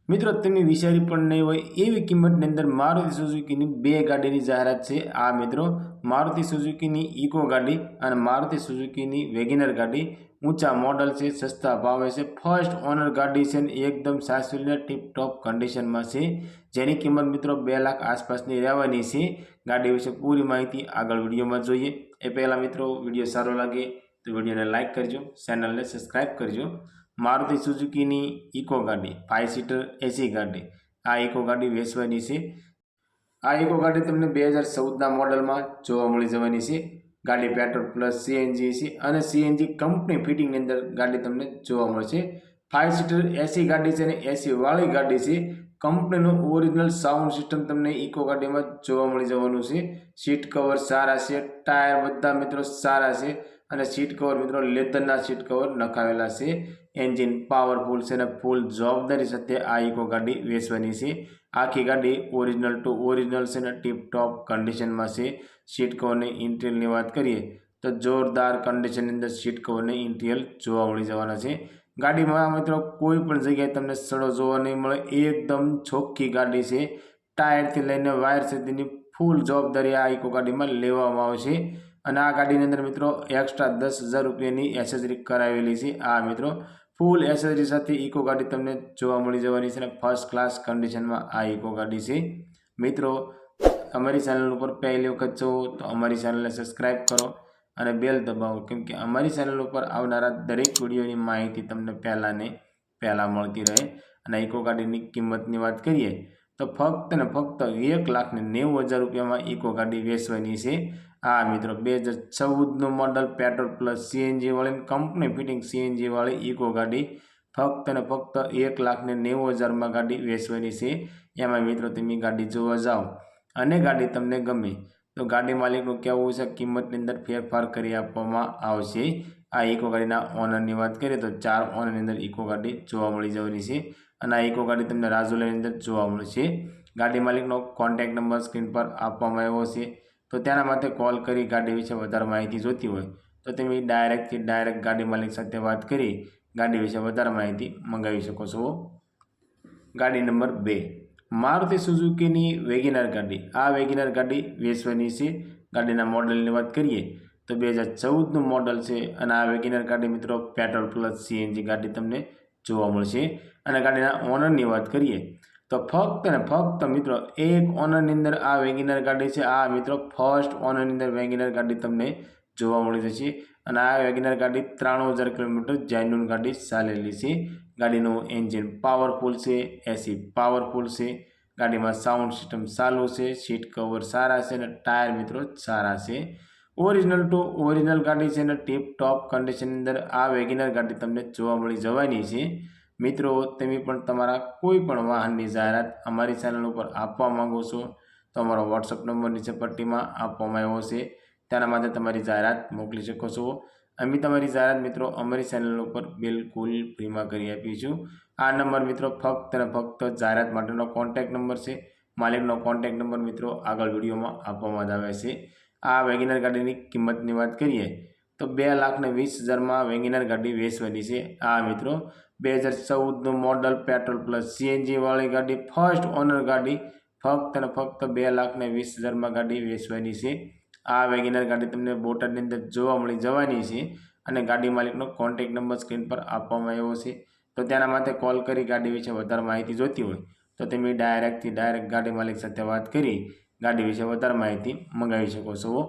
મિત્રો તમે વિચારી પણ નહીં હોય એવી કિંમતની અંદર મારુતિ સુઝુકીની બે ગાડીની જાહેરાત છે। આ મિત્રો મારુતિ સુઝુકીની ઇકો ગાડી અને મારુતિ સુઝુકીની વેગેનર ગાડી ઊંચા મોડલ છે, સસ્તા ભાવે છે, ફર્સ્ટ ઓનર ગાડી છે ને એકદમ સાચવેલી ટીપ ટોપ કન્ડિશનમાં છે, જેની કિંમત મિત્રો 2 લાખ આસપાસની રહેવાની છે। ગાડી વિશે પૂરી માહિતી આગળ વિડીયોમાં જોઈએ। એ પહેલાં મિત્રો વિડીયો સારો લાગે તો વિડીયોને લાઇક કરજો, ચેનલને સબસ્ક્રાઈબ કરજો। मारुति सुजुकी इको गाड़ी 5 सीटर एसी गाड़ी आ इको गाड़ी वेचवानी छे। आ इको गाड़ी तमने 2014 मॉडल में जोवा मळी जवानी छे। गाड़ी पेट्रोल प्लस सीएनजी छे अने सीएनजी कंपनी फिटिंग ની અંદર गाड़ी तमने जोवा मळशे। 5 सीटर एसी गाड़ी छे ने एसी वाली गाड़ी छे। कंपनीनो ओरिजिनल साउंड सिस्टम तमने इको गाड़ी में जोवा मळी जवानुं छे। सीट कवर सारा छे, टायर बधा मित्रों सारा छे અને सीट कवर मित्रों लेदરના सीट कवर नखावेला छे। एंजीन पावरफुल से फूल जवाबदारी साथे आ इको गाड़ी वेचवानी छे। आखी गाड़ी ओरिजिनल टू ओरिजिनल से टीप टॉप कंडीशन में छे। सीट कवर ने इंटीरियर की बात करिए तो जोरदार कंडीशन अंदर सीट कवर ने इंटीरियर जोवा मळी जवाना छे। गाड़ी में मित्रों कोईपण जगह तमने सड़ो जोवा नहीं मळे, एकदम चोख्खी गाड़ी छे। टायर थी लईने वायर सुधीनी फूल जवाबदारी आ इको गाड़ी में लेवामां आवशे। અને આ ગાડીની અંદર મિત્રો એક્સ્ટ્રા 10,000 રૂપિયાની એસેસરી કરાવેલી છે। આ મિત્રો ફૂલ એસેસરી સાથે ઇકો ગાડી તમને જોવા મળી જવાની છે અને ફર્સ્ટ ક્લાસ કન્ડિશનમાં આ ઇકો ગાડી છે। મિત્રો અમારી ચેનલ ઉપર પહેલી વખત છો તો અમારી ચેનલને સબસ્ક્રાઈબ કરો અને બેલ દબાવો, કેમ કે અમારી ચેનલ ઉપર આવનારા દરેક વિડીયોની માહિતી તમને પહેલાં મળતી રહે। અને ઇકો ગાડીની કિંમતની વાત કરીએ તો ફક્ત ને ફક્ત 1,90,000 રૂપિયામાં ઇકો ગાડી વેચવાની છે। हाँ मित्रों 2014 मॉडल पेट्रोल प्लस सीएनजी वाली कंपनी फिटिंग सीएनजी वाली इको गाड़ी फक्त ने फक्त 1,90,000 में गाड़ी वेचवानी है। एमां मित्रों तमे गाड़ी जोवा जाओ अने गाड़ी तमने गमे तो गाड़ी मालिकनुं कहेवुं छे किंमतनी अंदर फेरफार करी आपवामां आवशे। आ इको गाड़ीना ओनरनी वात करीए तो 4 ओनरनी अंदर इको गाड़ी जोवा मळी जवानी छे अने आ इको गाड़ी तमने राजोलानी अंदर जोवा मळशे। गाड़ी मालिकनो कॉन्टेक्ट नंबर स्क्रीन पर आपवामां आव्यो छे, तो तेना माटे कॉल करी गाड़ी विषे वधारे माहिती जोती होय तो तमे डायरेक्ट गाड़ी मालिक साथे वात करी गाड़ी विषे वधारे माहिती मंगावी शको छो। गाड़ी नंबर 2 मारुति सुजुकीनी वेगेनर गाड़ी। आ वेगेनर गाड़ी वेचवानी छे। गाड़ीना मॉडलनी वात करीए तो 2014 मॉडल छे अने आ वेगेनर गाड़ी मित्रों पेट्रोल प्लस सीएनजी गाड़ी तमने जोवा मळशे। अने गाड़ीना ओनरनी वात करीए तो फक्त ने फक्त मित्रों एक ओनर अंदर आ वेगेनर गाड़ी है। आ मित्रों फर्स्ट ओनर अंदर वेगेनर गाड़ी तमने जोवा मळी जशे अने आ वेगेनर गाड़ी 93,000 किलोमीटर जेन्युइन गाड़ी चालेली है। गाड़ीनुं एंजीन पावरफुल से, एसी पावरफुल से, गाड़ी में साउंड सिस्टम चालू है, सीट कवर सारा है, टायर मित्रों सारा है। ओरिजिनल टू ओरिजिनल गाड़ी है, टीप टॉप कंडीशन अंदर आ वेगेनर गाड़ी तमने जोवा मळी जवानी है। मित्रों तमे पण तमारा कोईपण वाहननी जाहेरात अमारी चेनल पर आपवा मांगो छो तो अमारो वॉट्सएप नंबर नीचे पट्टीमां आपवामां आव्यो छे, तेना माटे तमारी जाहेरात मोकली शको छो। अमे तमारी जाहेरात मित्रों अमारी चेनल पर बिलकुल फ्रीमां करी आपीशुं। आ नंबर मित्रों फक्त ने फक्त जाहेरात माटेनो कॉन्टेक्ट नंबर छे। मालिकनो कॉन्टेक्ट नंबर मित्रों आगळ विडियोमां आपवामां आवे छे। आ वेगेनर गाड़ीनी किंमतनी वात करीए तो 2,20,000 में वेगेनर गाड़ी वेचवानी है। आ मित्रों 2014 मॉडल पेट्रोल प्लस सीएनजी वाली गाड़ी फर्स्ट ओनर गाड़ी फक्त ने फक्त 2,20,000 में गाड़ी वेचवानी है। आ वेगेनर गाड़ी तमने बोटादनी अंदर जोवा मळी जवानी है अने गाड़ी मालिकनो कॉन्टेक्ट नंबर स्क्रीन पर आपवामां आव्यो छे, तो तेना माटे कॉल करी गाड़ी विषे वधारे माहिती जोती होय तो तमे डायरेक्ट गाड़ी मालिक साथे वात करी गाड़ी विषे वधारे माहिती मंगावी शको छो।